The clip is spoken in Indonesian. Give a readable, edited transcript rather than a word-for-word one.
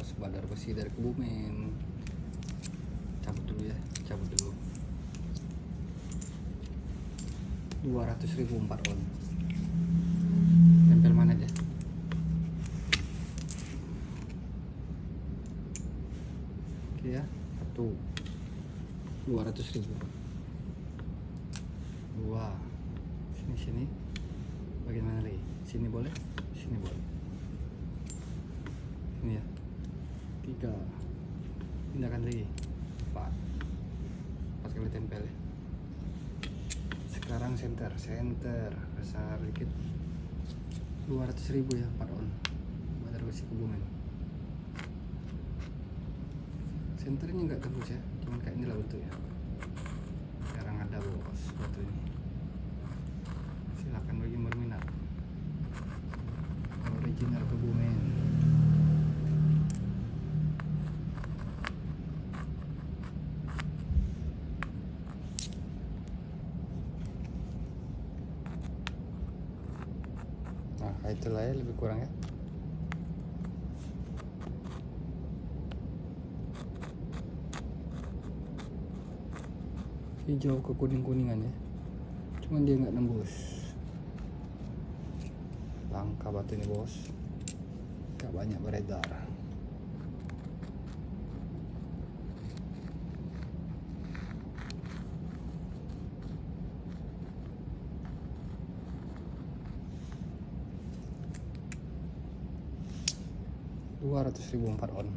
bos, Badar Besi dari Kebumen. Cabut dulu ya, cabut dulu. 200.000 4 on. Tempel mana aja? Oke ya, 200.000. 2. Sini. Bagian mana lagi? Sini boleh? Sini boleh. Ini ya. 3. Pindahkan lagi. 4 kali tempel ya. Sekarang center besar dikit. 200.000 ya 4 on. Badar Besi Kebumen. Senternya nggak tembus ya, cuman kayak inilah bentuknya. Sekarang ada bos batu ini. Silakan bagi berminat. Original Kebumen. Nah, itulah ya, lebih kurang ya. Hijau ke kuning-kuningan ya, cuman dia nggak nembus. Langka batu ini bos, gak banyak beredar. Rp200.000 4 on.